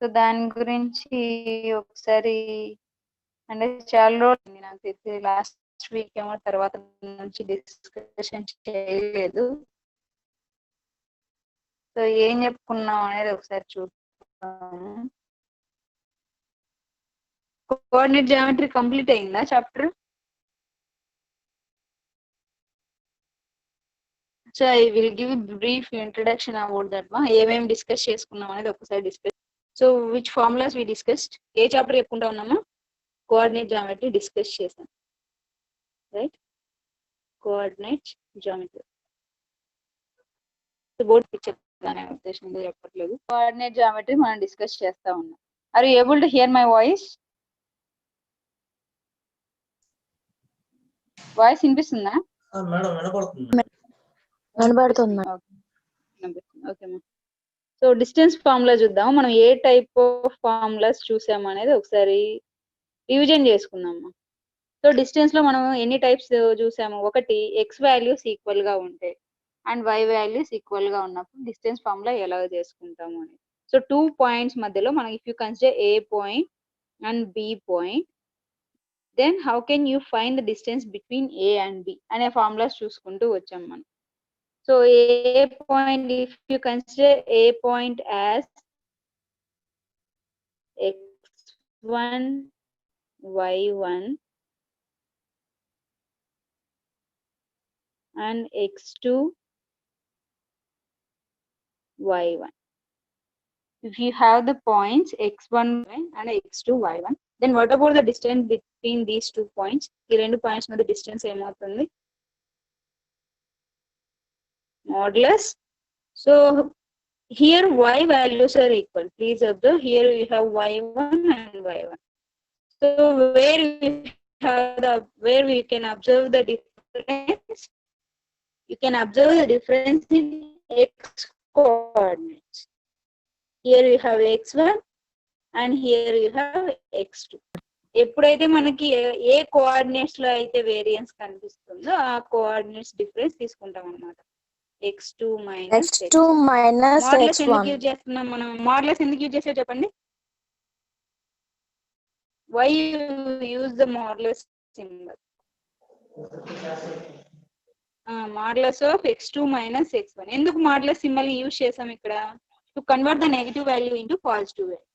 So దాని గురించి ఒకసారి అంటే చాలా రోజులు నాకు తెలిసి లాస్ట్ వీక్ ఏమో తర్వాత నుంచి డిస్కషన్ చేయలేదు. సో ఏం చెప్పుకున్నాం అనేది ఒకసారి చూస్తాము. కోఆర్డినేట్ జియోమెట్రీ కంప్లీట్ అయిందా chapter? So I will give brief introduction about that మా ఏమేమి డిస్కస్ చేసుకున్నాం అనేది ఒకసారి discuss. So which formulas we discussed? ఏ చాప్టర్ చెప్పుకుంటా ఉన్నామా? కోఆర్డినేట్ జియోమెట్రీ డిస్కస్ చేసాం, right? Coordinate geometry board picture అనే ఉద్దేశంతో చెప్పట్లేదు. కోఆర్డినేట్ జియోమెట్రీ మనం డిస్కస్ చేస్తా ఉన్నాం. Are you able to hear my voice? Voice వినిపిస్తుందా? మేడం వినపడుతుంది. ఓకే. సో డిస్టెన్స్ ఫార్ములా చూద్దాం. మనం ఏ టైప్ ఆఫ్ ఫార్ములాస్ చూసాము అనేది ఒకసారి రివిజన్ చేసుకుందాం. సో డిస్టెన్స్ లో మనం ఎన్ని టైప్స్ చూసాము? ఒకటి ఎక్స్ వాల్యూస్ ఈక్వల్ గా ఉంటాయి అండ్ వై వాల్యూస్ ఈక్వల్ గా ఉన్నప్పుడు డిస్టెన్స్ ఫార్ములా ఎలా చేసుకుంటాము అని. సో 2 పాయింట్స్ మధ్యలో మనం if you consider A point and B point, then how can you find the distance between A and B అనే ఫార్ములాస్ చూసుకుంటూ వచ్చాం మనం. So A point, if you consider A point as x1, y1 and x2, y1. If you have the points x1 and x2, y1, then what about the distance between these 2 points? ఈ రెండు points మధ్య distance ఏమవుతుంది? Modulus. So here y values are equal. Please observe, here we have y1 and y1. So where we can observe the difference? You can observe the difference in x coordinates. Here you have x1 and here you have x2. ఎప్పుడైతే మనకి A coordinates లో అయితే variance కనిపిస్తుందో ఆ coordinates difference తీసుకుంటాం అన్నమాట. x2 minus modulus ఎందుకు use చేస్తున్నాం మనం? మోడ్యులస్ ఎందుకు యూజ్ చేసావు చెప్పండి. why you use the modulus symbol? Modulus of x2 minus x1. ఎందుకు మోడ్యులస్ సింబల్ యూజ్ చేసాం ఇక్కడ? To convert the negative value into positive value.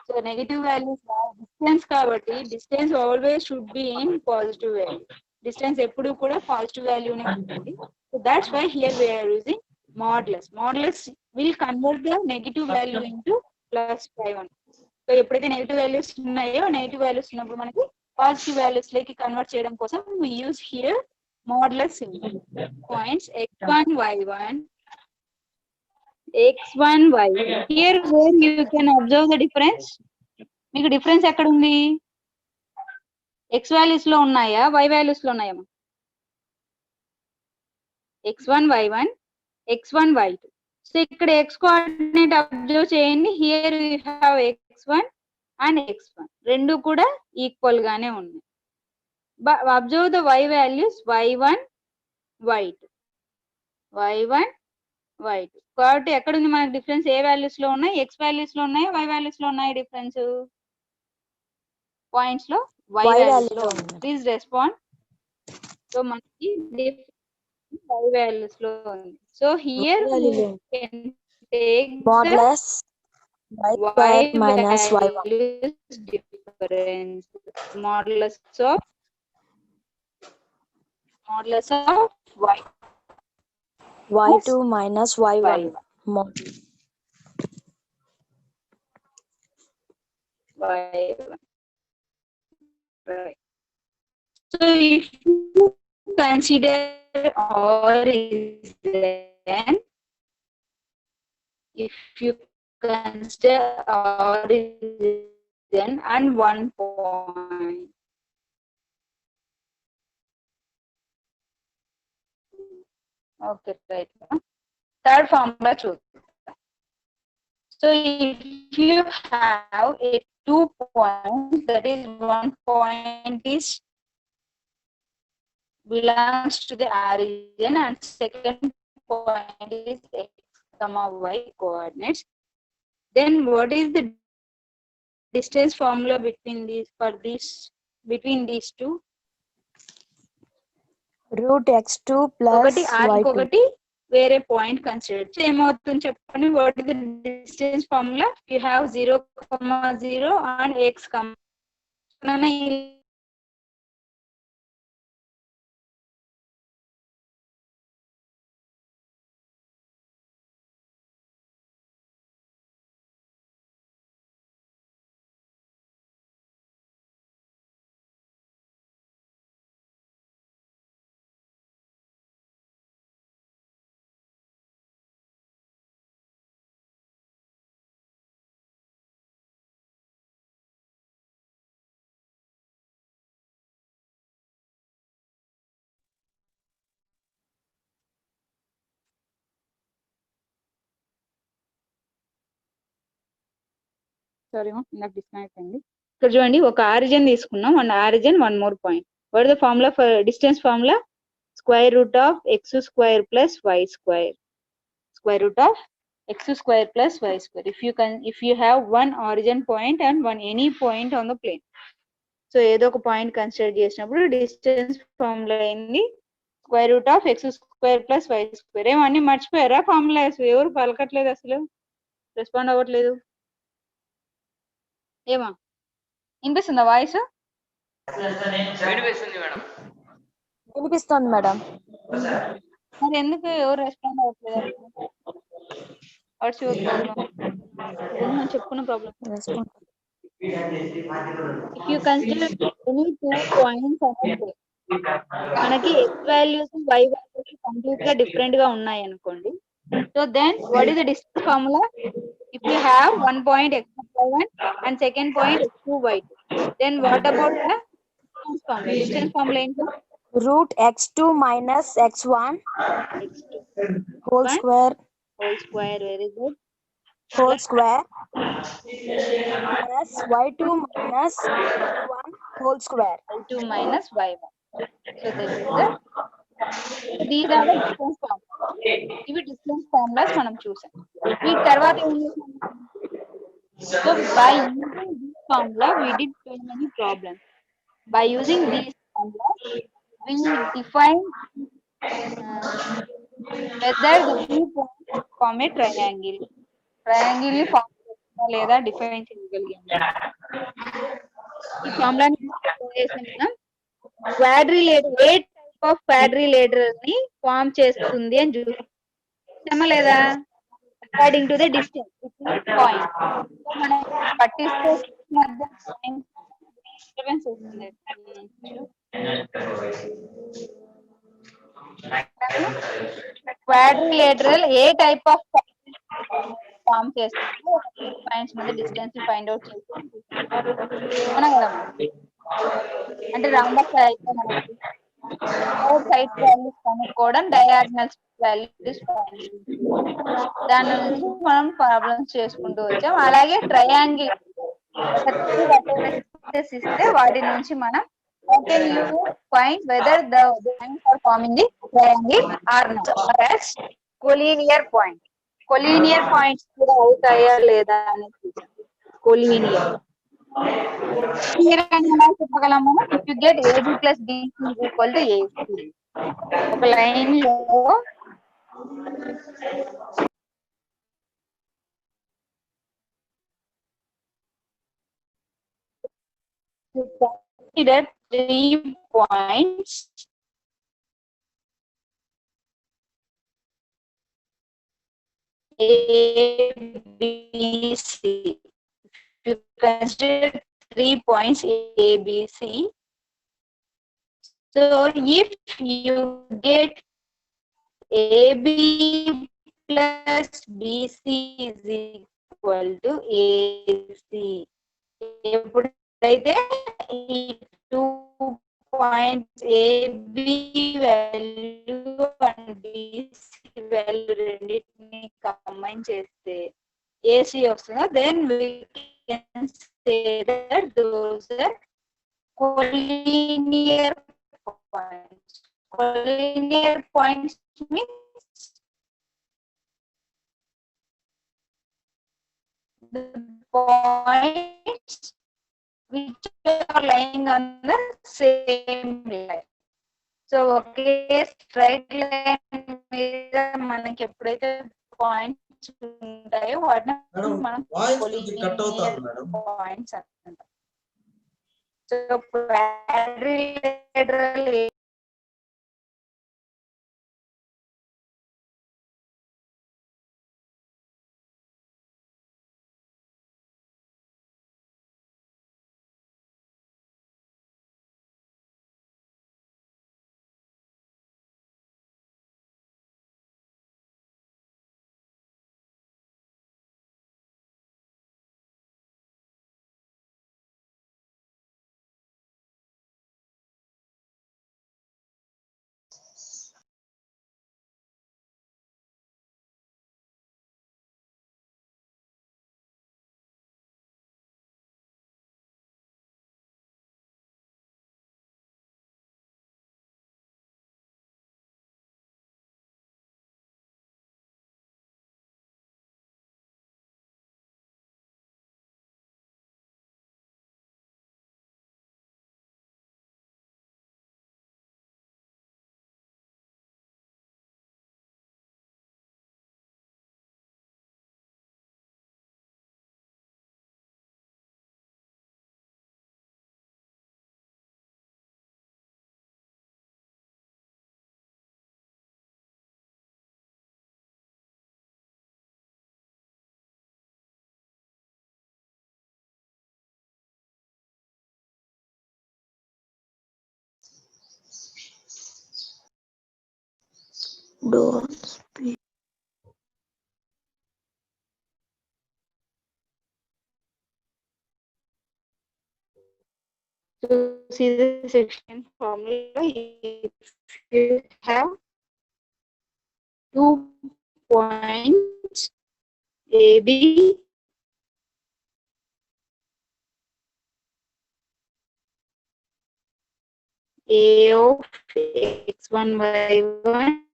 So negative values distance కాబట్టి distance always should be in positive value. Distance ఎప్పుడు కూడా పాజిటివ్ వాల్యూనే ఉంటుంది. So that's why here we are using modulus. Modulus will convert the negative value into plus by 1. So ఎప్పుడైతే negative values ఉన్నాయో negative values ఉన్నప్పుడు మనకి పాజిటివ్ వాల్యూస్ లోకి కన్వర్ట్ చేయడం కోసం we use here modulus symbol. Points x1 y1, x1 y1. Here where you can observe the difference. మీకు difference ఎక్కడ ఉంది? x వాల్యూస్ లో ఉన్నాయా y వాల్యూస్ లో ఉన్నాయా? x1 y1, x1 y2. So ఇక్కడ x కోఆర్డినేట్ అబ్జర్వ్ చేయండి. Here you have x1 and x1 రెండు కూడా ఈక్వల్ గానే ఉన్నాయి. Observe the y values y1 y2 y1 y2. కాబట్టి ఎక్కడ ఉంది మనకి డిఫరెన్స్? ఏ వాల్యూస్ లో ఉన్నాయి? x వాల్యూస్ లో ఉన్నాయి, y వాల్యూస్ లో ఉన్నాయి. డిఫరెన్స్ పాయింట్స్ లో y వాల్యూస్ లో ఉంది. Please respond. సో మనకి y values లో ఉంది. So here we can take modulus y minus y1 difference. Modulus of y. y2 minus y1. y1. Right. So if you consider or is then, if you consider or is then and 1 point, okay, right. Third formula choose. So if you have a 2 points, that is 1 point is belongs to the origin and second point is x, y coordinates. Then what is the distance formula between these two? root x2 plus ఒకటి r y2. ఒకటి వేరే point consider ఏమవుతుంది చెప్పండి. What is the distance formula? You have 0,0 and x, sorry నాకు disconnect అయింది. ఇక్కడ చూడండి, ఒక ఆరిజిన్ తీసుకున్నాం and origin one more point. What is the formula for distance formula? Square root of x square plus y square. Square root of x square plus y square. If you have one origin point and one any point on the plane, so ఏదో ఒక point consider చేసినప్పుడు distance formula అయింది square root of x square plus y square. ఏమన్నీ మర్చిపోయారా formulas? ఎవరు పలకట్లేదు, అసలు respond అవ్వట్లేదు. ఏమా వినిపిస్తుందా వాయిస్? వినిపిస్తుంది మేడం. మరి ఎందుకు ఎవరు రెస్పాండ్ అవ్వట్లేదు? What's your problem? మనం చెప్పుకున్న problem. If you consider any 2 points అనేది మనకి x values y values complete గా డిఫరెంట్ గా ఉన్నాయి అనుకోండి. So then what is the distance formula? If you have one point x1 and second point x2y2, then what about the distance formula? Distance formula ఏంటి? root x2 minus x1 whole square very good, whole square plus y2 minus y1 whole square. y2 minus y1. So this is the, these are the distance formulas. ఇవి distance formulas మనం చూసాం. వీటి తర్వాత ఏం చేసాం? So by using this formula we did so many problems. By using these formulas we define whether the two points form a triangle. Triangle ని form చేస్తామా లేదా డిఫైన్ చేయగలిగాం. ఈ ఫార్ములాని చేసి మనం క్వాడ్రిలేటర్, ఏ టైప్ ఆఫ్ క్వాడ్రిలేటర్ ని ఫార్మ్ చేస్తుంది అని చూసామా లేదా? According to the distance between point. సో మనం పట్టిస్తే మధ్య డిస్టర్బెన్స్ వస్తుంది. క్వాడ్రిలేటరల్ ఏ టైప్ ఆఫ్ ఫార్మ్ చేస్తుందో పాయింట్స్ మధ్య డిస్టెన్స్ ఫైండ్ అవుట్ చేసి అవునా కదా? అంటే రౌండ్ ఆఫ్ అయితే మనకి సైడ్ వాల్యూస్ కనుక్కోవడం, డయాగ్నల్ వాల్యూస్ దాని నుంచి మనం ప్రాబ్లమ్స్ చేసుకుంటూ వచ్చాం. అలాగే ట్రయాంగిల్ ఇస్తే వాటి నుంచి మనం find whether the points are forming the triangle or not, or as collinear point. Collinear points కూడా అవుతాయా లేదా అనేది చూసాం. Collinear చెప్పగలము. If you get AB plus BC is equal to AC. ఒక లైన్ లో consider 3 points A, B, C. If you consider 3 points A, B, C, so if you get AB plus BC is equal to AC, ఎప్పుడైతే ఈ 2 points AB value and BC value రెండింటిని combine చేస్తే AC వస్తుందా, then we can say that those are collinear points. Collinear points means the points which are lying on the same line. So okay straight line మీద మనకి ఎప్పుడైతే points ఉంటాయో వాటిని మనం collinear points అంటాం. So quadrilateral Don't speak. to see the section formula. If you have 2 points AB A of x1 y1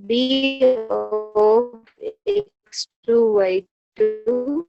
B of x2 y2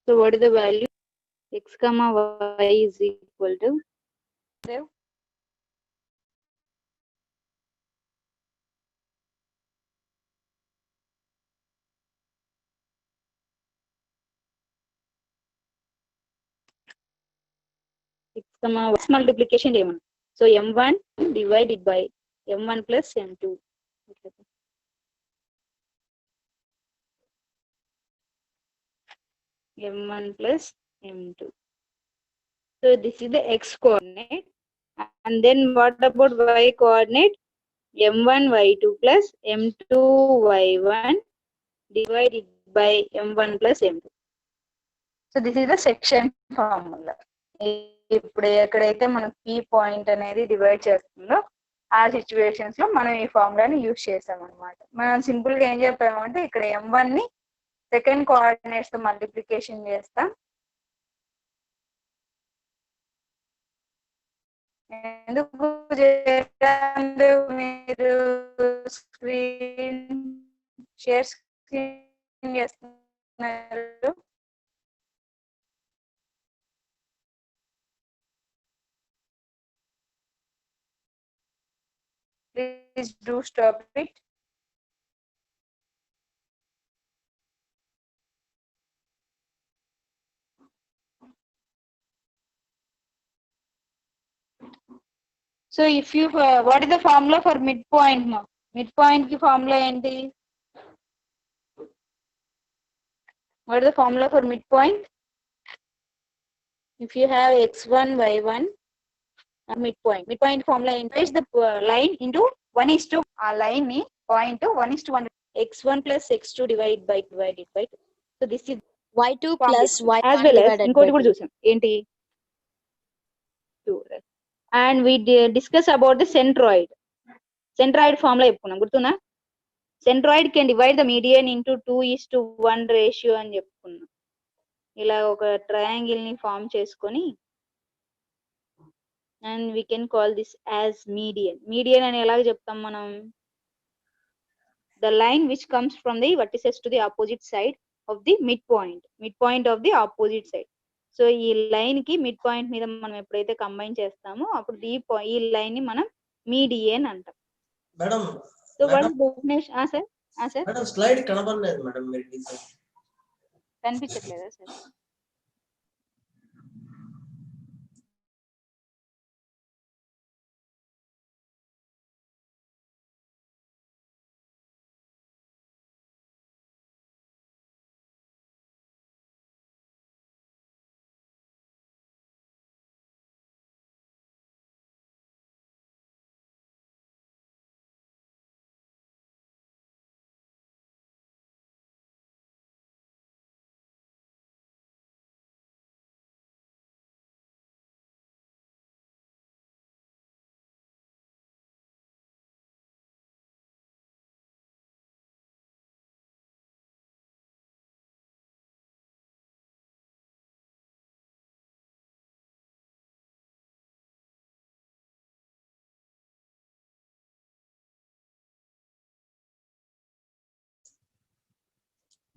So what is the value? X comma y is equal to x comma y multiplication చేయమను. So m1 divided by m1 plus m2. m1 plus m2. So this is the x coordinate. And then what about y coordinate? m1 y2 plus m2 y1 divided by m1 plus m2. So this is the section formula. ఇప్పుడు ఎక్కడైతే మనం p point అనేది divide చేస్తుందో ఆ situations లో మనం ఈ ఫార్ములాని use చేసాం అనమాట. మనం సింపుల్ గా ఏం చెప్పామంటే ఇక్కడ m1 ని సెకండ్ కోఆర్డినేట్స్ తో మల్టిప్లికేషన్ చేస్తాం. ఎందుకు చేయాలి? మీరు స్క్రీన్ షేర్ స్క్రీన్ చేస్తున్నారు. Please do stop it. So if you what is the formula for midpoint? Ma midpoint ki formula enti? What is the formula for midpoint? If you have x1 y1 midpoint formula increase the line into 1:2. Line ni point 1:1 x1 plus x2 divided by 2. So this is y2 plus y1 as well as divided inkoti by kuda 2. chusam enti 2, right? And we discuss about the centroid. Centroid formula చెప్పుకున్నాం గుర్తున్నా? Centroid can divide the median into 2:1 ratio అని చెప్పుకున్నాం. ఇలా ఒక triangle ని form చేసుకొని and we can call this as median. Median అని ఎలాగ చెప్తాం మనం? The line which comes from the vertices to the opposite side of the midpoint of the opposite side. So ఈ లైన్ కి మిడ్ పాయింట్ మీద మనం ఎప్పుడైతే కంబైన్ చేస్తామో అప్పుడు ఈ లైన్ ని మనం మీడియన్ అంటాం. Madam so what is definition? Sir madam slide కనబడలేదు మేడం, మీరు కనిపించట్లేదా సార్?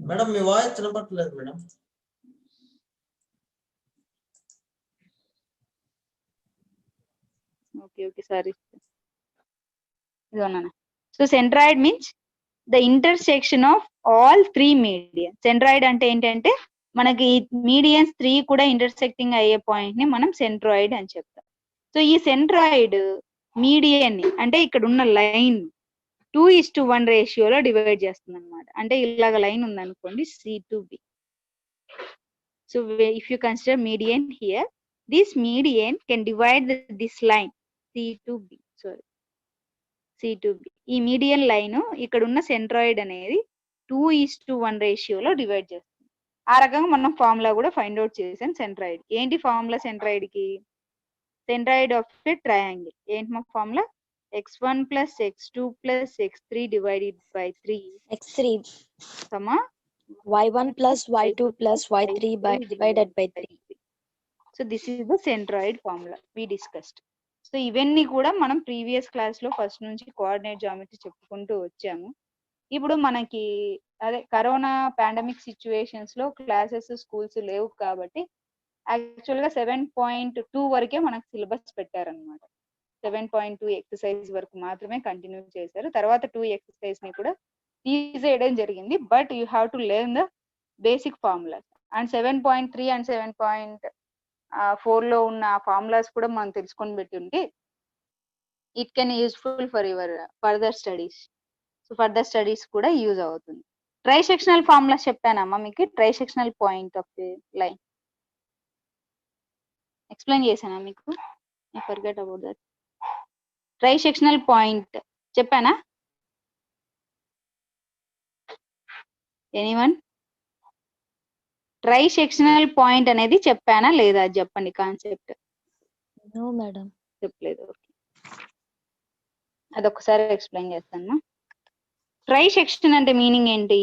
మేడం మీ వాయిస్ వినపడలేదు madam. Okay sorry. So centroid means the intersection of all 3 median. Centroid అంటే ఏంటంటే మనకి మీడియన్స్ 3 కూడా ఇంటర్సెక్టింగ్ అయ్యే పాయింట్ ని మనం సెంట్రాయిడ్ అని చెప్తాం. సో ఈ సెంట్రాయిడ్ మీడియన్ ని అంటే ఇక్కడ ఉన్న లైన్ 2:1 రేషియోలో డివైడ్ చేస్తుంది అనమాట. అంటే ఇలాగ లైన్ ఉంది అనుకోండి C to B. So if you consider median here, this median can divide this line C to B. ఈ మీడియన్ లైన్ ఇక్కడ ఉన్న సెంట్రాయిడ్ అనేది 2:1 రేషియోలో డివైడ్ చేస్తుంది. ఆ రకంగా మనం ఫార్ములా కూడా ఫైండ్ అవుట్ చేసాం సెంట్రాయిడ్. ఏంటి ఫార్ములా సెంట్రాయిడ్ కి? సెంట్రాయిడ్ ఆఫ్ ఎ ట్రయాంగిల్ ఏంటి మా formula? x1 plus x2 plus x3 divided by 3 x3 comma y1 plus y2 plus y3 divided by 3. So this is the centroid formula we discussed. So ఇవన్నీ కూడా మనం previous class లో first నుంచి coordinate geometry చెప్పుకుంటూ వచ్చాము. ఇప్పుడు మనకి అదే కరోనా పాండమిక్ సిచ్యువేషన్స్ లో క్లాసెస్ స్కూల్స్ లేవు కాబట్టి యాక్చువల్ గా 7.2 వరకే మనకు సిలబస్ పెట్టారనమాట. 7.2 ఎక్సర్సైజ్ వరకు మాత్రమే కంటిన్యూ చేశారు. తర్వాత 2 ఎక్సర్సైజ్ ని కూడా తీసేయడం జరిగింది. But you have to learn the basic formulas. And 7.3 and 7.4 లో ఉన్న ఫార్ములాస్ కూడా మనం తెలుసుకొని పెట్టుంటే it can useful for your further studies. So further studies కూడా యూజ్ అవుతుంది. ట్రై సెక్షనల్ ఫార్ములాస్ చెప్పానమ్మా మీకు. Try sectional point of the line explain చేశానా మీకు? I forget about that. Try sectional point చెప్పానా? ఎనీవన్? ట్రై సెక్షనల్ పాయింట్ అనేది చెప్పానా లేదా చెప్పండి కాన్సెప్ట్. No, madam. చెప్పలేదు. అదొకసారి ఎక్స్ప్లెయిన్ చేస్తాను. ట్రై సెక్షన్ అంటే మీనింగ్ ఏంటి?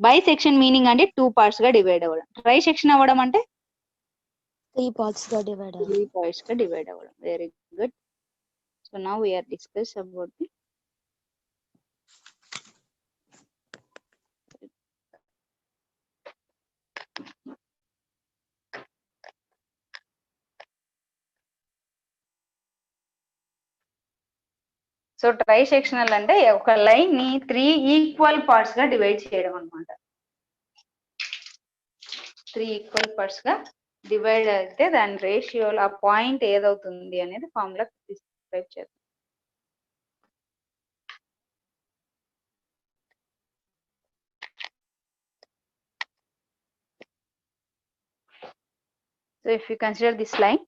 బై సెక్షన్ మీనింగ్ అంటే 2 parts గా డివైడ్ అవ్వడం. ట్రై సెక్షన్ అవ్వడం అంటే 3 parts got divided. 3 parts గా డివైడ్ అవ్వడం. Very good. So now we are discuss about the so trisectional అంటే ఒక లైన్ ని 3 ఈక్వల్ పార్ట్స్ గా డివైడ్ చేయడం అన్నమాట. 3 ఈక్వల్ పార్ట్స్ గా డివైడ్ అయితే దాని రేషియోలో ఆ పాయింట్ ఏదవుతుంది అనేది ఫార్ములా డిస్క్రైబ్ చేద్దాం. So if you consider this line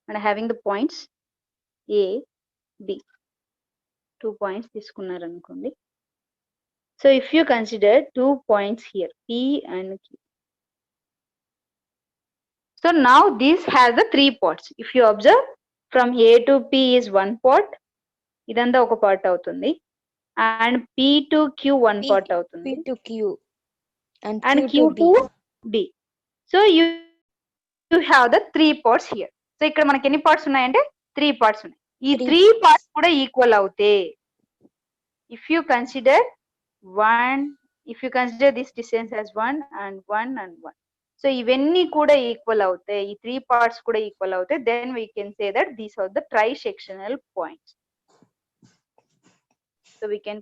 and having the points A, B, 2 points తీసుకున్నారు అనుకోండి. So if you consider 2 points here, P and Q. So now this has the 3 parts. If you observe, from A to P is 1 part. ఇదంతా ఒక part అవుతుంది. And P to Q 1 P- part అవుతుంది. P to Q and And Q Q to to B. B. So you have the 3 parts here. So ఇక్కడ మనకి ఎన్ని parts ఉన్నాయంటే 3 parts ఉన్నాయి. ఈ 3 parts కూడా ఈక్వల్ అవుతాయి. If you consider this distance as 1 and 1 and 1. So ఇవన్నీ కూడా ఈక్వల్ అవుతాయి. ఈ 3 parts కూడా ఈక్వల్ అవుతాయి. Then we can say that these are the trisectional points. So we can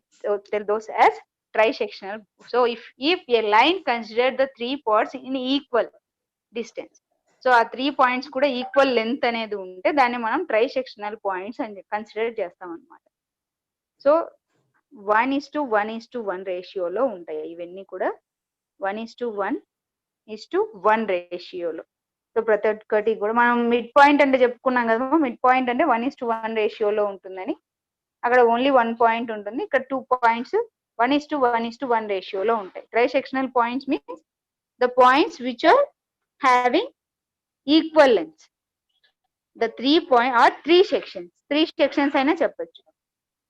tell those as trisectional. So if a line considered the 3 parts in equal distance, so ఆ 3 points కూడా equal length అనేది ఉంటే దాన్ని మనం trisectional points అని consider చేస్తాం అన్నమాట. So 1:1:1 రేషియోలో ఉంటాయి ఇవన్నీ కూడా. 1:1:1 రేషియోలో. సో ప్రతి ఒక్కటి కూడా మనం మిడ్ పాయింట్ అంటే చెప్పుకున్నాం కదా, మిడ్ పాయింట్ అంటే 1:1 రేషియోలో ఉంటుందని. అక్కడ ఓన్లీ 1 పాయింట్ ఉంటుంది, ఇక్కడ 2 points 1:1:1 రేషియోలో ఉంటాయి. Trisectional points means the points which are having equal length. The 3 sections అయినా చెప్పొచ్చు.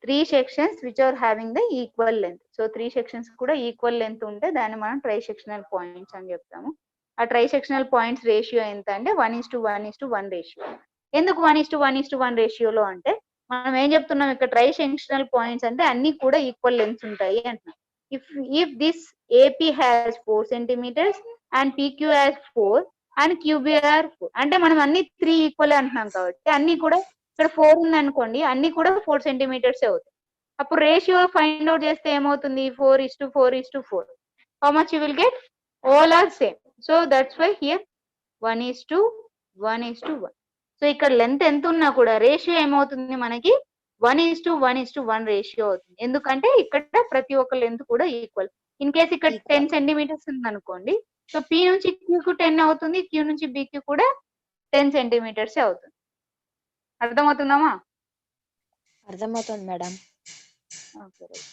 3 sections which are having the equal length. So 3 sections కూడా ఈక్వల్ లెంత్ ఉంటే దాన్ని మనం ట్రైసెక్షనల్ పాయింట్స్ అని చెప్తాము. ఆ ట్రైసెక్షనల్ పాయింట్స్ రేషియో ఎంత అంటే 1:1:1 రేషియో. ఎందుకు 1:1:1 రేషియోలో అంటే మనం ఏం చెప్తున్నాం ఇక్కడ, ట్రైసెక్షనల్ పాయింట్స్ అంటే అన్ని కూడా ఈక్వల్ లెంత్స్ ఉంటాయి అంటున్నాం. If this AP has 4 centimeters and PQ has 4 and QB are 4, అంటే మనం అన్ని 3 ఈక్వల్ అంటున్నాం కాబట్టి అన్ని కూడా ఇక్కడ 4 ఉంది అనుకోండి, అన్ని కూడా 4 centimeters అవుతాయి. అప్పుడు రేషియో ఫైండ్ అవుట్ చేస్తే ఏమవుతుంది, 4:4:4. How much you will get? All are same. So that's why here 1:1:1. So ఇక్కడ లెంత్ ఎంత ఉన్నా కూడా రేషియో ఏమవుతుంది మనకి 1:1:1 రేషియో అవుతుంది. ఎందుకంటే ఇక్కడ ప్రతి ఒక్క లెంత్ కూడా ఈక్వల్. ఇన్ కేస్ ఇక్కడ 10 centimeters ఉంది అనుకోండి, సో P నుంచి Q కు 10 అవుతుంది, Q నుంచి B కి కూడా 10 centimeters అవుతుంది. అర్థమవుతుందమ్మా? అర్థమవుతుంది మేడం. Okay right.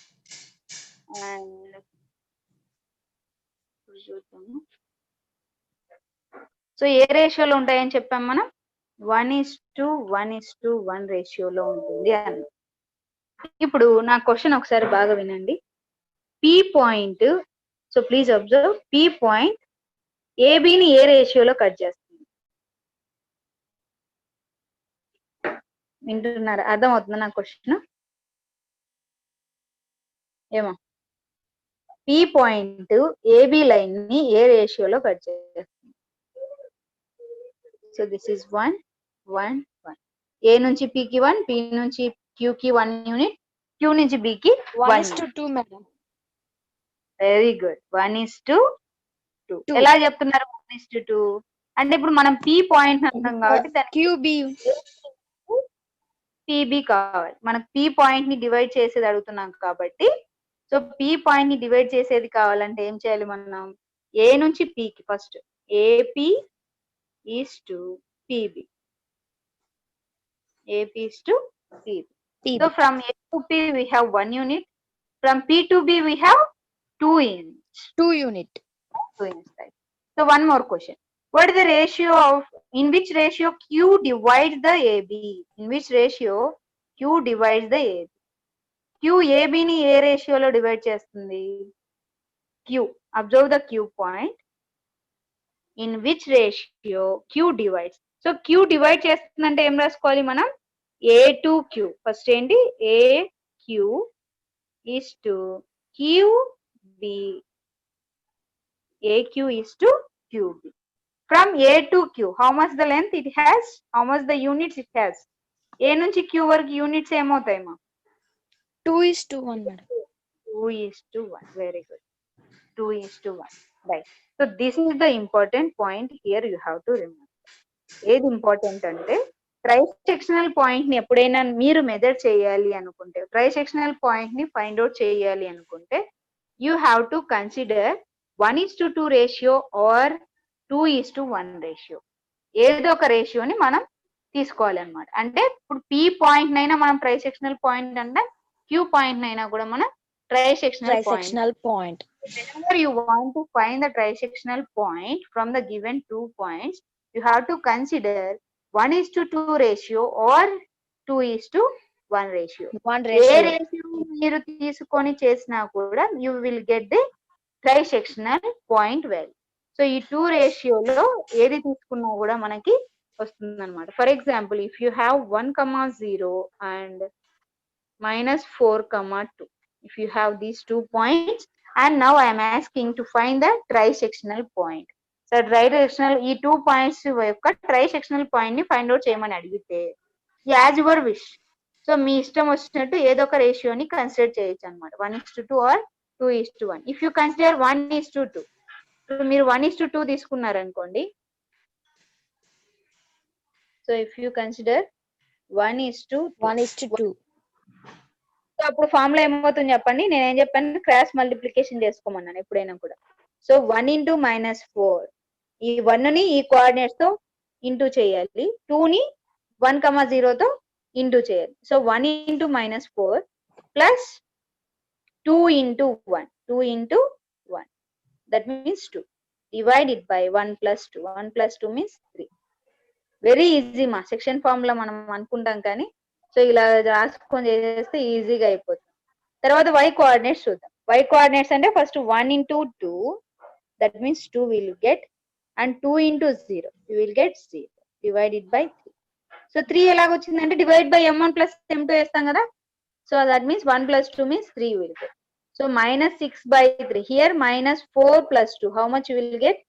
అండ్ చూద్దాము. సో ఏ రేషియోలో ఉంటాయని చెప్పాం మనం? 1:1:1 రేషియోలో ఉంటుంది అన్న. ఇప్పుడు నా క్వశ్చన్ ఒకసారి బాగా వినండి. P point, so please observe, P point ABని ఏ రేషియోలో కట్ చేస్తుంది? వింటున్నారా? అర్థమవుతుందా నా క్వశ్చన్? ఏమో. P పాయింట్ AB లైన్ ని ఏ రేషియోలో కట్ చేస్తుంది? So this is 1:1:1. A నుంచి P కి 1, P నుంచి Q కి 1 యూనిట్, Q నుంచి B కి 1 1:2 మేడం. Very good. 1:2. ఎలా చెప్తున్నారు 1:2? అంటే ఇప్పుడు మనం P పాయింట్ అంటాం కాబట్టి దానికి QB PB కావాలి. మనకు P పాయింట్ ని డివైడ్ చేసేది అడుగుతున్నాం కాబట్టి, సో P పాయింట్ ని డివైడ్ చేసేది కావాలంటే ఏం చేయాలి మనం? A నుంచి P కి first AP is to PB. AP is to P. PB. So from A to P we have 1 unit. From P to B we have 2 units. 2 unit. 2 units, right? So one more question. What is the ratio of, in which ratio Q divides the AB? In which ratio Q divides the AB? Q AB ni ఏ రేషియోలో divide చేస్తుంది? Q. Observe the Q point. In which ratio Q divides? So Q divide చేస్తుందంటే ఏం రాసుకోవాలి మనం? A to Q. First ఏంటి? A Q is to QB. AQ is to QB. From A to Q, how much the length it has? How much the units it has? A నుంచి Q వరకు units ఏమవుతాయమ్మా? 2:1 madam. 2:1. Very good. 2:1. Right. So this is the important point here you have to remember. ఏది important అంటే trisectional point ని ఎప్పుడైనా మీరు measure చేయాలి అనుకుంటే, trisectional point ని ఫైండ్ అవుట్ చేయాలి అనుకుంటే you have to consider 1:2 ratio or 2:1 ratio. ఏదో ఒక రేషియోని మనం తీసుకోవాలన్నమాట. అంటే ఇప్పుడు P పాయింట్ నైనా మనం ట్రై సెక్షనల్ పాయింట్ అంటే Q పాయింట్ నైనా కూడా మనం try sectional point. Trisectional point. Whenever you want to find the trisectional point from the given 2 points, you have to consider 1:2 ratio or 2:1 ratio. 1 A ratio. Ratio మీరు తీసుకొని చేసినా కూడా you will get the trisectional point value. So ఈ 2 రేషియోలో ఏది తీసుకున్నా కూడా మనకి వస్తుంది అనమాట. For example if you have 1,0 and -4,2. If you have these 2 points, and now I am asking to find the trisectional point. So trisectional ఈ 2 points యొక్క trisectional point ని ఫైండ్ అవుట్ చేయమని అడిగితే యాజ్ యువర్ విష్. సో మీ ఇష్టం వచ్చినట్టు ఏదో ఒక రేషియోని consider చేయొచ్చు అనమాట. 1:2 ఆర్ 2:1. ఇఫ్ యూ కన్సిడర్ 1:2, మీరు 1:2 తీసుకున్నారనుకోండి. So if you consider 1:2, so అప్పుడు ఫార్ములా ఏమవుతుంది చెప్పండి. నేనేం చెప్పాను? క్రాస్ మల్టిప్లికేషన్ చేసుకోమన్నాను ఎప్పుడైనా కూడా. సో 1 × -4, ఈ 1 ని ఈ కోఆర్డినేట్స్ తో ఇంటూ చేయాలి, 2 ని 1,0 తో ఇంటూ చేయాలి. So 1 × -4 plus 2 × 1, 2 × 1, that means 2 divided by 1 + 2, 1 + 2 means 3. Very easy మా. సెక్షన్ ఫార్ములా మనం అనుకుంటాం కానీ సో ఇలా రాసుకొని చేసేస్తే ఈజీగా అయిపోతుంది. తర్వాత y కోఆర్డినేట్స్ చూద్దాం. y కోఆర్డినేట్స్ అంటే first 1 × 2, that means 2 will get, and 2 × 0 you will get 0 divided by 3. So 3 ఎలాగొచ్చిందంటే డివైడ్ బై m1 + m2 వేస్తాం కదా. So that means 1 + 2 means 3 will get. So -6/3 here -4 + 2, how much will get?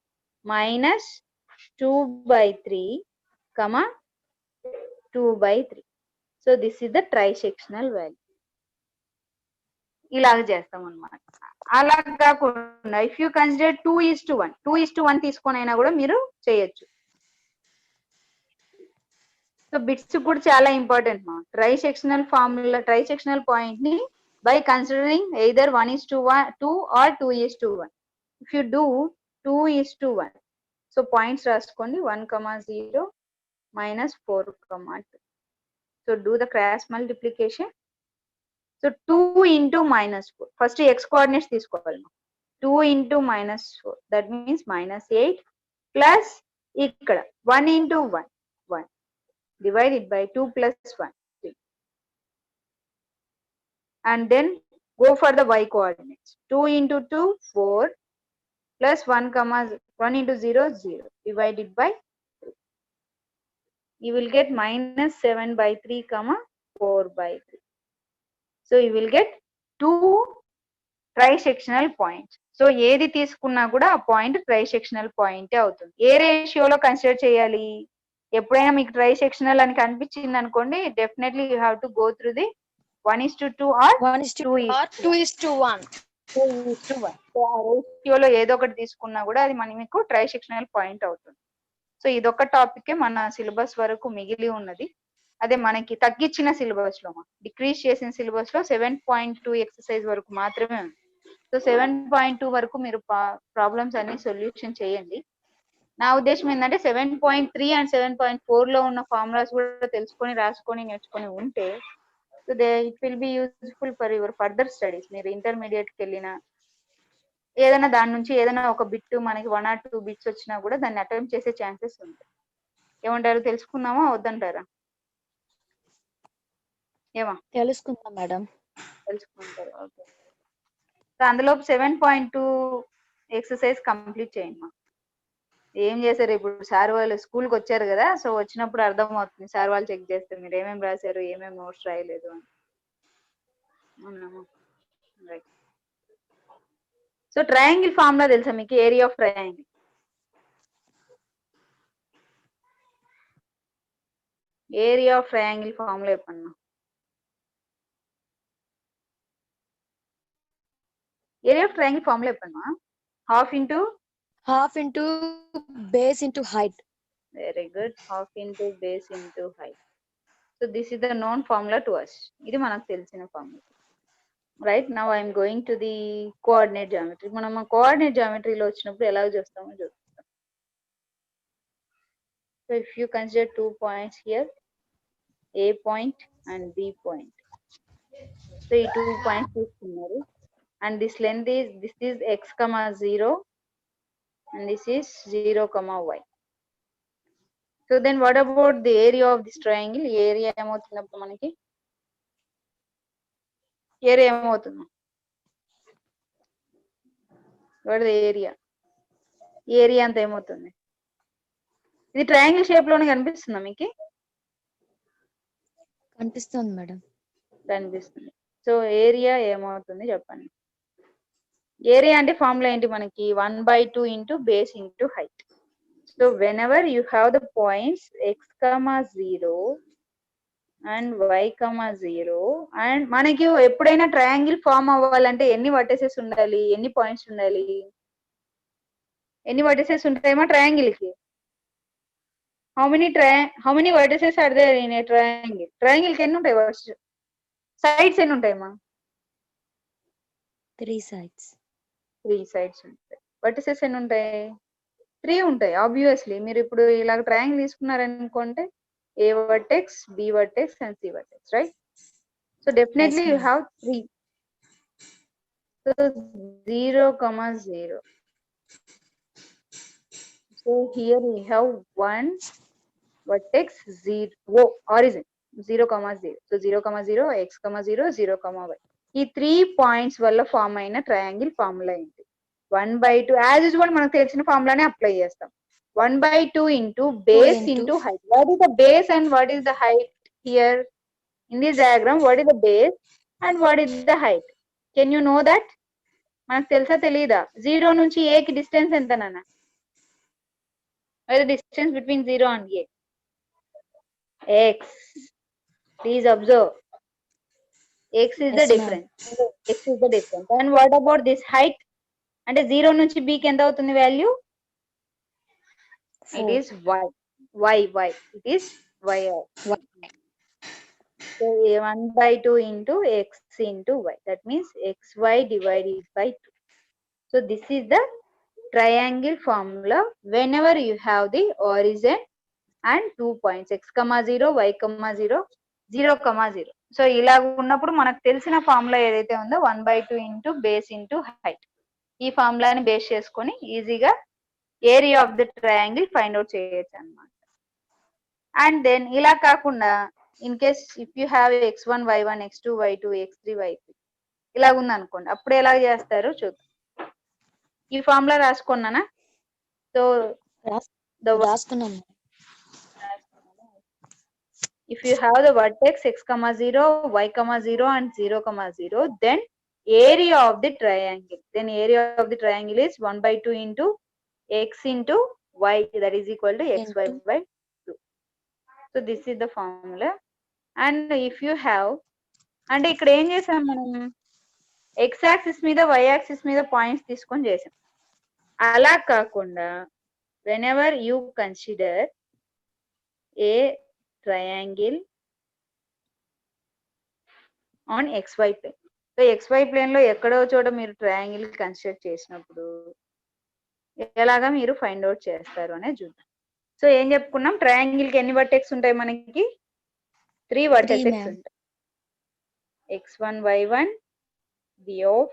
-2/3, 2/3. So this is the trisectional value. ఇలాగ చేస్తాం అన్నమాట. అలా కాకుండా if you consider 2:1, 2:1 తీసుకొని అయినా కూడా మీరు చేయొచ్చు. సో బిట్స్ కూడా చాలా ఇంపార్టెంట్ మా. ట్రైసెక్షనల్ ఫార్ములా, ట్రైసెక్షనల్ పాయింట్ ని by considering either 1:2 or 2:1. If you do 2:1, so points రాసుకోండి 1,0 -4,2. So do the cross multiplication. So 2 × -4. First x coordinates తీసుకోవాలి. 2 × -4, that means -8 plus ఇక్కడ 1 × 1, 1 divided by 2 + 1, 3. And then go for the y coordinates. 2 × 2, 4 plus 1 × 0, 0 divided by 3. You will get -7/3, 4/3. So you will get 2 trisectional points. So ఏది తీసుకున్నా కూడా ఆ point trisectional పాయింటే అవుతుంది. ఏ రేషియోలో consider చేయాలి? ఎప్పుడైనా మీకు ట్రైసెక్షనల్ అని కనిపించింది అనుకోండి, definitely you have to go through the 1:2 or 2:1. 2:1. So ఆ రేషియోలో ఏదో ఒకటి తీసుకున్నా కూడా అది మీకు ట్రైసెక్షనల్ పాయింట్ అవుతుంది. సో ఇదొక టాపిక్ మన సిలబస్ వరకు మిగిలి ఉన్నది. అదే మనకి తగ్గించిన సిలబస్ లో, డిక్రీజ్ చేసిన సిలబస్ లో 7.2 ఎక్సర్సైజ్ వరకు మాత్రమే ఉంది. సో 7.2 వరకు మీరు ప్రాబ్లమ్స్ అన్ని సొల్యూషన్ చేయండి. నా ఉద్దేశం ఏంటంటే 7.3 అండ్ 7.4 లో ఉన్న ఫార్ములాస్ కూడా తెలుసుకొని రాసుకొని నేర్చుకొని ఉంటే so it will be useful for your further studies. మీరు ఇంటర్మీడియట్కి వెళ్ళినా ఏదైనా దాని నుంచి ఏదైనా ఒక బిట్ మనకి 1 or 2 బిట్స్ వచ్చినా కూడా దాన్ని అటెంప్ట్ చేసే ఛాన్సెస్ ఉంటాయి. ఏమంటారు, తెలుసుకుందామా వద్దంటారా? ఏమా తెలుసుకుందాం మేడం. తెలుసుకుంటారు. ఓకే. సో అందులో 7.2 ఎక్సర్సైజ్ కంప్లీట్ చేయండి మా. ఏం చేశారు ఇప్పుడు? సార్ వాళ్ళు స్కూల్కి వచ్చారు కదా, సో వచ్చినప్పుడు అర్థం అవుతుంది. సార్ వాళ్ళు చెక్ చేస్తారు మీరు ఏమేమి రాశారు, ఏమేమి నోట్స్ రాయలేదు అని. అవునమ్మా, రైట్. సో ట్రయాంగిల్ ఫార్ములా తెలుసా మీకు? Area of triangle. Area of triangle formula చెప్పండి. ఏరియా ఆఫ్ ట్రయాంగిల్ ఫార్ములా చెప్పండి. Half into Half into base into height. Very good. Half into base into height. So this is the known formula to us. ఇది మనకు తెలిసిన formula. Right now I'm going to the coordinate geometry. మనం coordinate జామెట్రీలో వచ్చినప్పుడు ఎలా చూస్తామో చూస్తాం. So if you consider 2 points here, A point and B point. So ఈ 2 పాయింట్స్ తీసుకున్నారు and this length is x, 0 and this is 0, y. So then what about the area of this triangle? Area ఏమవుతున్నప్పుడు మనకి area ఏమవుతుంది? What the area? Area అంత ఏమవుతుంది? ఇది triangle shape లోనే కనిపిస్తుందా మీకు? కనిపిస్తుంది మేడం. కనిపిస్తుంది. సో ఏరియా ఏమవుతుంది చెప్పండి. ఏరియా అంటే ఫార్ములా ఏంటి మనకి? 1/2 into base into height. So whenever you have the points x, 0 and y, 0 and మనకి ఎప్పుడైనా ట్రయాంగిల్ ఫామ్ అవ్వాలంటే ఎన్ని వర్టిసెస్ ఉండాలి, ఎన్ని పాయింట్స్ ఉండాలి? ఎన్ని వర్టిసెస్ ఉంటాయేమో ట్రయాంగిల్ కి? how many vertices are there in a triangle? Triangle కి ఎన్ని ఉంటాయి? సైడ్స్ ఎన్ని ఉంటాయమ్మా? 3 sides. 3 సైడ్స్ ఉంటాయి. వర్టిసెస్ ఎన్ని ఉంటాయి? 3 ఉంటాయి. ఆబ్వియస్లీ మీరు ఇప్పుడు ఇలాగ ట్రయాంగిల్ తీసుకున్నారనుకుంటే A vertex, B vertex and C vertex, right? So definitely you have 3. So 0, 0. So here we have 1 vertex, 0 origin 0, 0. So 0, 0, x, 0, 0, y. ఈ 3 పాయింట్స్ వల్ల ఫామ్ అయిన ట్రయాంగిల్ ఫార్ములా ఏంటి? 1/2 యాజ్ యూజువల్ మనకు తెలిసిన ఫార్ములానే అప్లై చేస్తాం. 1/2 into base into height. What is the base and what is the height here in this diagram? What is the base and what is the height? Can you know that? మనకు తెలుసా తెలీదా? 0 నుంచి a కి distance ఎంత నాన్న? What is the distance between 0 and a? X. Please observe. X is the Yes, ma'am. difference. X is the difference. And what about this height? అంటే 0 నుంచి b కి ఎంత అవుతుంది value? It 4. is y. It is y. So 1/2 into x into y. That means xy divided by 2. So this is the triangle formula whenever you have the origin and 2 points x, 0, y, 0, 0, 0. So ఇలా ఉన్నప్పుడు మనకు తెలిసిన formula ఏదైతే ఉందో 1/2 into base into height. ఈ ఫార్ములాని base చేసుకొని ఈజీగా area of the triangle find out చేయొచ్చు అన్నమాట. అండ్ దెన్ ఇలా కాకుండా in case if you have x1, y1, x2, y2, x3, y3 ఇలా ఉంది అనుకోండి, అప్పుడు ఎలా చేస్తారు చూద్దాం. ఈ ఫార్ములా రాసుకున్నానా? సో రాసుకున్నాం. if you have the vertex x, 0, y, 0 and 0, 0, then area of the triangle is 1/2 into x into y, that is equal to xy by 2. So this is the formula. And if you have, అంటే ఇక్కడ ఏం చేసాం మనం? x axis మీద y axis మీద points తీసుకొని చేసాం. అలా కాకుండా whenever you consider a triangle on xy plane. So xy plane లో ఎక్కడో చోట మీరు ట్రయాంగిల్ కన్స్ట్రక్ట్ చేసినప్పుడు ఎలాగా మీరు ఫైండ్ అవుట్ చేస్తారు అనేది చూద్దాం. సో ఏం చెప్పుకున్నాం, ట్రయాంగిల్ కి ఎన్ని వర్టెక్స్ ఉంటాయి మనకి? 3 వర్టెక్స్ ma'am. ఉంటాయి. x1 y1 b of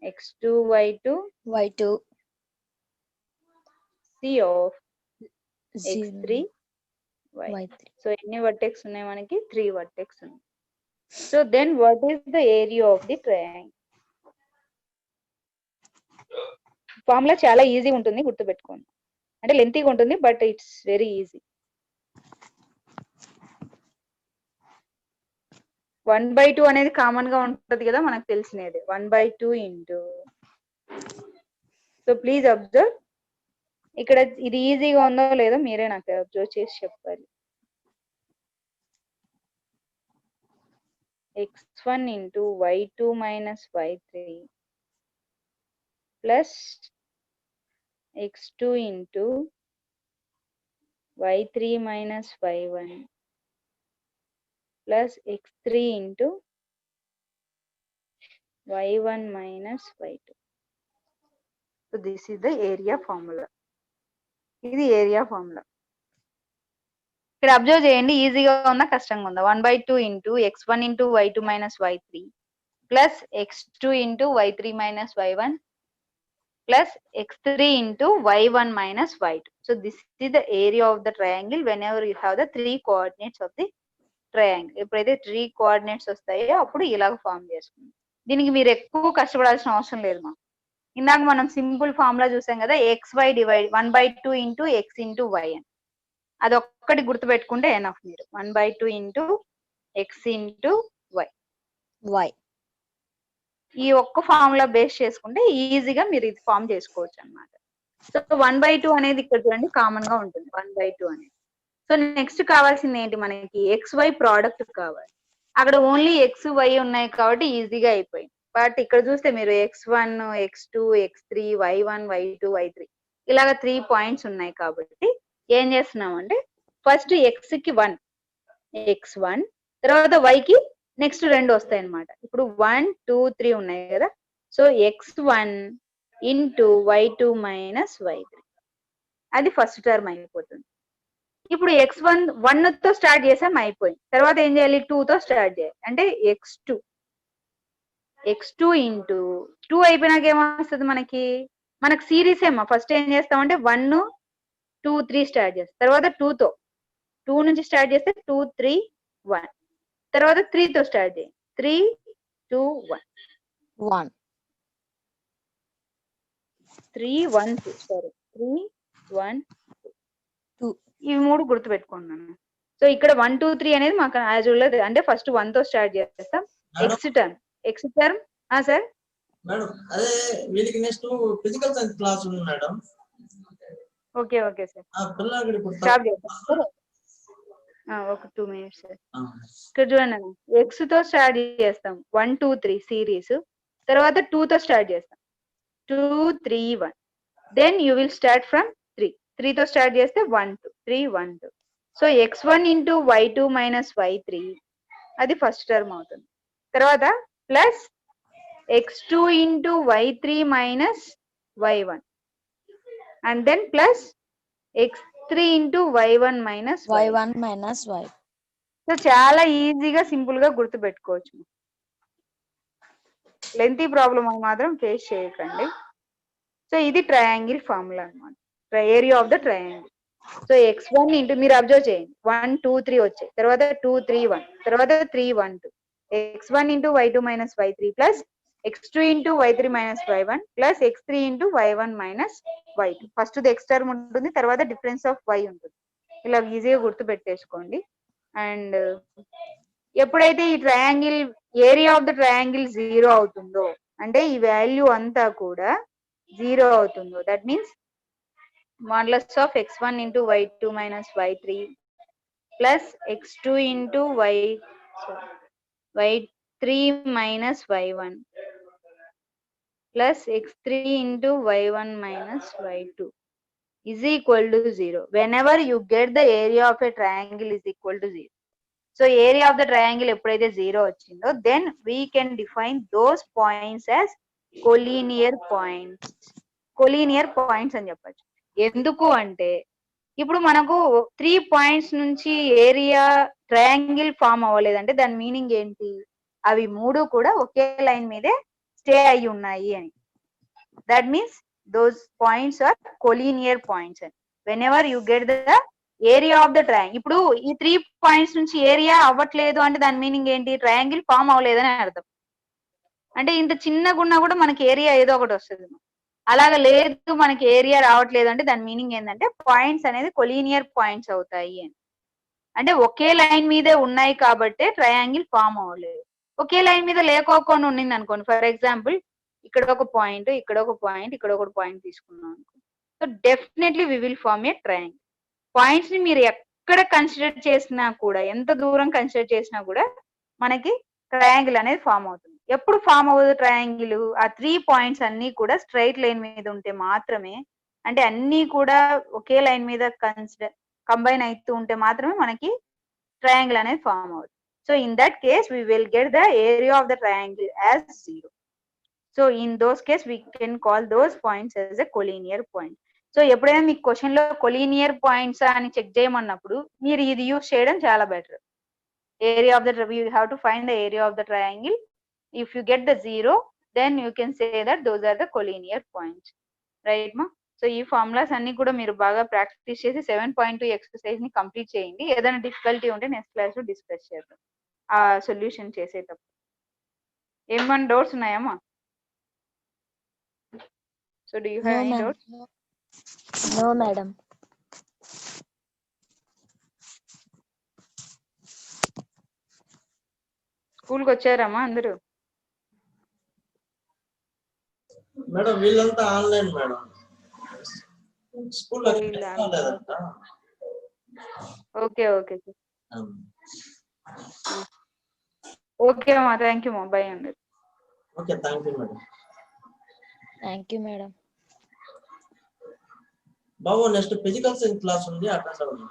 x2 y2 Y2 c of 0 x3 y. Y3 so ఎన్ని వర్టెక్స్ ఉన్నాయి మనకి? 3 వర్టెక్స్ ఉన్నాయి. So then what is the area of the triangle? Formula చాలా ఈజీ ఉంటుంది, గుర్తుపెట్టుకోండి. అంటే లెంతీగా ఉంటుంది బట్ ఇట్స్ వెరీ ఈజీ. 1/2 అనేది కామన్ గా ఉంటది కదా, మనకు తెలిసినది. 1/2 ఇంటూ, సో ప్లీజ్ అబ్జర్వ్, ఇక్కడ ఇది ఈజీగా ఉందో లేదో మీరే నాకు అబ్జర్వ్ చేసి చెప్పాలి. x1 into y2 minus y3 plus x2 into y3 minus y1 plus x3 into y1 minus y2. So this is the area formula. ఇది ఏరియా ఫార్ములా. ఇక్కడ అబ్జర్వ్ చేయండి, ఈజీగా ఉందా కష్టంగా ఉందా? 1/2 into x1 into y2 minus y3 plus x2 into y3 minus y1 plus x3 into y1 minus y2. So this is the area of the triangle when ever you have the 3 coordinates of the triangle. ఎప్పుడైతే 3 coordinates వస్తాయో అప్పుడు ఇలాగ form చేసుకుంటాం. దీనికి మీరు ఎక్కువ కష్టపడాల్సిన అవసరం లేదు మా. ఇందాక మనం సింపుల్ ఫార్ములా చూసాం కదా, xy divide 1/2 into x into y అని. అదొక్కటి గుర్తు పెట్టుకుంటే ఎనఫ్. మీరు 1/2 into x into y, Y ఈ ఒక్క ఫార్ములా బేస్ చేసుకుంటే ఈజీగా మీరు ఇది ఫామ్ చేసుకోవచ్చు అన్నమాట. సో 1/2 అనేది ఇక్కడ చూడండి కామన్ గా ఉంటుంది, 1/2 అనేది. సో నెక్స్ట్ కావాల్సింది ఏంటి మనకి? xy ప్రోడక్ట్ కావాలి. అక్కడ ఓన్లీ x y ఉన్నాయి కాబట్టి ఈజీగా అయిపోయింది. బట్ ఇక్కడ చూస్తే మీరు x1 x2 x3 y1 y2 y3 ఇలాగ 3 పాయింట్స్ ఉన్నాయి కాబట్టి ఏం చేస్తున్నాం అంటే, ఫస్ట్ x కి 1 x1, తర్వాత y కి నెక్స్ట్ 2 వస్తాయి అన్నమాట. ఇప్పుడు 1 2 3 ఉన్నాయి కదా, so x1 into y2 minus y3 అది ఫస్ట్ టర్మ్ అయిపోతుంది. ఇప్పుడు x1 1 తో స్టార్ట్ చేసాం, అయిపోయింది. తర్వాత ఏం చేయాలి? 2 తో స్టార్ట్ చేయాలి, అంటే x2 ఇంటూ 2 అయిపోయినాక ఏమొస్తుంది మనకి? మనకు సిరీస్ ఏమో. ఫస్ట్ ఏం చేస్తామంటే 1 2 3 స్టార్ట్ చేస్తాం, తర్వాత 2 నుంచి స్టార్ట్ చేస్తే 2 3 1, తర్వాత 3 తో స్టార్ట్ చేయండి, 3 2 1 1 3 1 2 సారీ 3 1 2 ఇవి 3 గుర్తు పెట్టుకున్నాను. సో ఇక్కడ 1 2 3 అనేది మాకు యాజువల్, అంటే ఫస్ట్ 1 తో స్టార్ట్ చేస్తాం. X term sir. మేడం అదే వీళ్ళకి నెక్స్ట్ ఫిజికల్ సైన్స్ క్లాస్ ఉంది మేడం. ఓకే ఓకే సార్, ఆ పిల్లలకి ఇప్పుడు స్టాప్ చేస్తాం. ఒక 2 minutes సార్. ఇక్కడ చూడండి, ఎక్స్ తో స్టార్ట్ చేస్తాం 1 2 3 సిరీస్, తర్వాత 2 తో స్టార్ట్ చేస్తాం 2 3 1, then you will start from 3 తో స్టార్ట్ చేస్తే 1 2 3 1 2. So x1 into y2 minus y3 అది ఫస్ట్ టర్మ్ అవుతుంది. తర్వాత plus x2 into y3 minus y1 and then plus x3 into y1 minus Y1 minus Y. So చాలా ఈజీగా simple గా గుర్తు పెట్టుకోవచ్చు. లెంతీ ప్రాబ్లమ్ మాత్రం ఫేస్ చేయకండి. సో ఇది ట్రయాంగిల్ ఫార్ములా అన్నమాట, area of the triangle. So x1 into, మీరు అబ్జర్వ్ చేయండి, 1 2 3 వచ్చాయి, తర్వాత 2 3 1, తర్వాత 3 1 2, x1 into y2 minus y3 plus x2 into y3 minus y1 plus x3 into y1 minus y2. First the x term ఉంటుంది, తర్వాత difference of y ఉంటుంది. ఇలా ఈజీగా గుర్తు పెట్టేసుకోండి. అండ్ ఎప్పుడైతే ఈ triangle area of the triangle 0 అవుతుందో, అంటే ఈ వాల్యూ అంతా కూడా 0 అవుతుందో, that means modulus of x1 into y2 minus y3 plus x2 into y3 minus y1 plus x3 into y1 minus y2 is equal to 0. Whenever you get the area of a triangle is equal to 0. So area of the triangle ఎప్పుడైతే 0 వచ్చిందో, then we can define those points as collinear points. Collinear points అని చెప్పొచ్చు. ఎందుకు అంటే ఇప్పుడు మనకు 3 points నుంచి area triangle form అవ్వలేదంటే దాని మీనింగ్ ఏంటి? అవి 3 కూడా ఒకే లైన్ మీదే స్టే అయి ఉన్నాయి అని. That means those points are collinear points అని. Whenever you get the area of the triangle. ఇప్పుడు ఈ 3 పాయింట్స్ నుంచి ఏరియా అవ్వట్లేదు అంటే దాని మీనింగ్ ఏంటి? ట్రయాంగిల్ ఫామ్ అవ్వలేదని అర్థం. అంటే ఇంత చిన్నగా ఉన్నా కూడా మనకి ఏరియా ఏదో ఒకటి వస్తుంది. అలాగా లేదు మనకి ఏరియా రావట్లేదు అంటే దాని మీనింగ్ ఏంటంటే పాయింట్స్ అనేది కొలీనియర్ పాయింట్స్ అవుతాయి అని. అంటే ఒకే లైన్ మీదే ఉన్నాయి కాబట్టి ట్రయాంగిల్ ఫామ్ అవ్వలేదు. ఒకే లైన్ మీద లేకోకుండా ఉండింది అనుకోండి, ఫర్ ఎగ్జాంపుల్ ఇక్కడ ఒక పాయింట్, ఇక్కడ ఒక పాయింట్, ఇక్కడ ఒక పాయింట్ తీసుకున్నాం అనుకో, so definitely we will form a triangle. Points ని మీరు ఎక్కడ కన్సిడర్ చేసినా కూడా, ఎంత దూరం కన్సిడర్ చేసినా కూడా మనకి ట్రయాంగిల్ అనేది ఫామ్ అవుతుంది. ఎప్పుడు ఫామ్ అవ్వదు ట్రయాంగిల్? ఆ 3 పాయింట్స్ అన్ని కూడా స్ట్రైట్ లైన్ మీద ఉంటే మాత్రమే, అంటే అన్ని కూడా ఒకే లైన్ మీద కంబైన్ అవుతూ ఉంటే మాత్రమే మనకి ట్రయాంగిల్ అనేది ఫామ్ అవుతుంది. So in that case we will get the area of the triangle as 0. So in those case we can call those points as a collinear point. So ఎప్పుడైనా మీకు question లో collinear points అని check చేయమన్నప్పుడు మీరు ఇది use చేయడం చాలా better. Area of the you have to find the area of the triangle. If you get the 0, then you can say that those are the collinear points. Right ma? So ఈ formulas అన్ని కూడా మీరు బాగా practice చేసి 7.2 exercise ని complete చేయండి. ఏదైనా difficulty ఉంటే నెక్స్ట్ క్లాస్ లో డిస్కస్ చేద్దాం ఆ సొల్యూషన్ చేసేటప్పుడు. ఏమైనా డౌట్స్ ఉన్నాయమ్మా? So do you have any doubts? No, madam. School కి వచ్చారమ్మా అందరూ? మేడం వీళ్ళంతా ఆన్లైన్ మేడం. స్కూల్లో లేదంట. ఓకే ఓకే ఓకే అమ్మా, థ్యాంక్ యూ అమ్మా, బై అండి. Okay, thank you madam. Thank you, madam. Babu next physical science class ఉంది, అటెండ్ అవ్వండి.